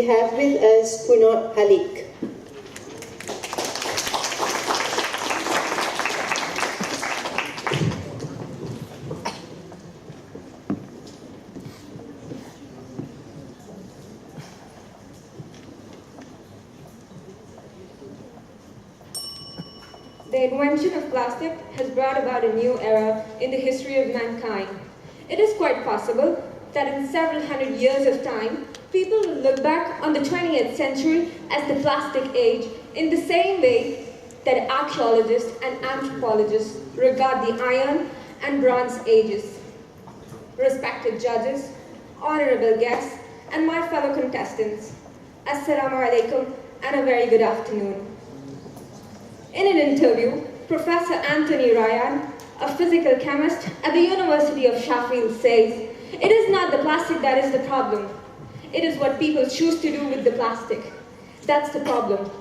we have with us Qunoot Khaleeq. The invention of plastic has brought about a new era in the history of mankind. It is quite possible that in several hundred years of time, people will look back on the 20th century as the plastic age in the same way that archaeologists and anthropologists regard the Iron and Bronze Ages. Respected judges, honorable guests, and my fellow contestants, Assalamu alaikum and a very good afternoon. In an interview, Professor Anthony Ryan, a physical chemist at the University of Sheffield, says, "It is not the plastic that is the problem. It is what people choose to do with the plastic. That's the problem."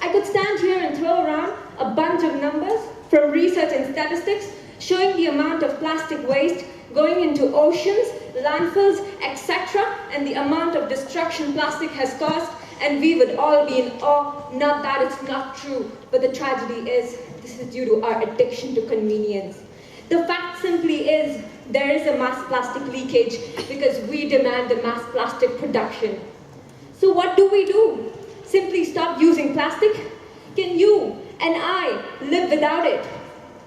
I could stand here and throw around a bunch of numbers from research and statistics showing the amount of plastic waste going into oceans, landfills, etc., and the amount of destruction plastic has caused, and we would all be in awe, not that it's not true, but the tragedy is this is due to our addiction to convenience. The fact simply is there is a mass plastic leakage because we demand the mass plastic production. So what do? Simply stop using plastic? Can you and I live without it?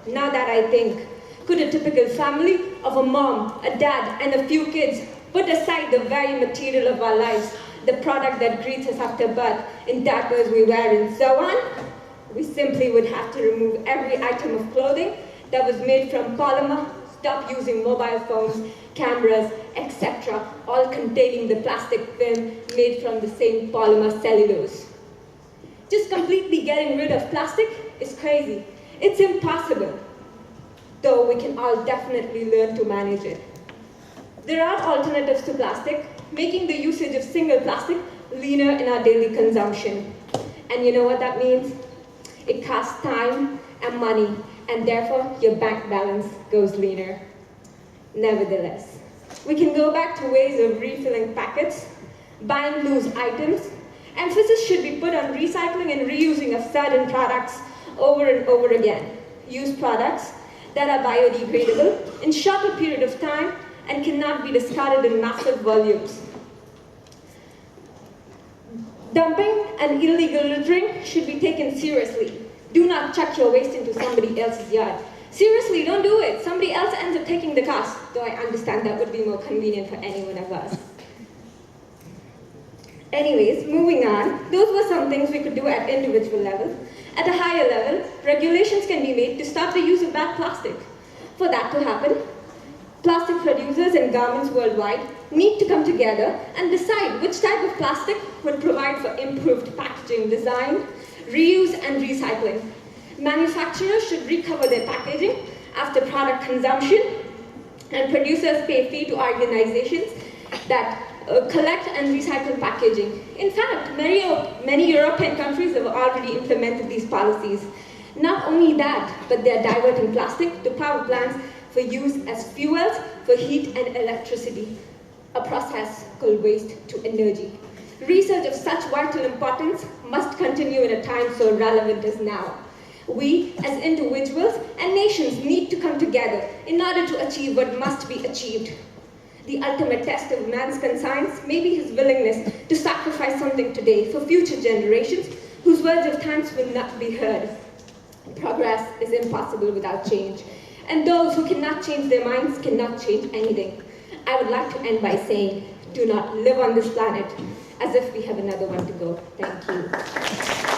Now that I think, could a typical family of a mom, a dad, and a few kids put aside the very material of our lives, the product that greets us after birth, in diapers we wear and so on? We simply would have to remove every item of clothing that was made from polymer, stop using mobile phones, cameras, etc., all containing the plastic film made from the same polymer cellulose. Just completely getting rid of plastic is crazy. It's impossible, though we can all definitely learn to manage it. There are alternatives to plastic, making the usage of single plastic leaner in our daily consumption. And you know what that means? It costs time and money, and therefore your bank balance goes leaner. Nevertheless, we can go back to ways of refilling packets, buying loose items. Emphasis should be put on recycling and reusing of certain products over and over again. Use products that are biodegradable in shorter period of time and cannot be discarded in massive volumes. Dumping and illegal littering should be taken seriously. Do not chuck your waste into somebody else's yard. Seriously, don't do it. Somebody else ends up taking the cost, though I understand that would be more convenient for any one of us. Anyways, moving on, those were some things we could do at individual level. At a higher level, regulations can be made to stop the use of bad plastic. For that to happen, plastic producers and governments worldwide need to come together and decide which type of plastic would provide for improved packaging design, reuse, and recycling. Manufacturers should recover their packaging after product consumption, and producers pay fee to organizations that collect and recycle packaging. In fact, many European countries have already implemented these policies. Not only that, but they're diverting plastic to power plants for use as fuels for heat and electricity, a process called waste to energy. Research of such vital importance must continue in a time so relevant as now. We, as individuals and nations, need to come together in order to achieve what must be achieved. The ultimate test of man's conscience may be his willingness to sacrifice something today for future generations whose words of thanks will not be heard. Progress is impossible without change, and those who cannot change their minds cannot change anything. I would like to end by saying, do not live on this planet as if we have another one to go. Thank you.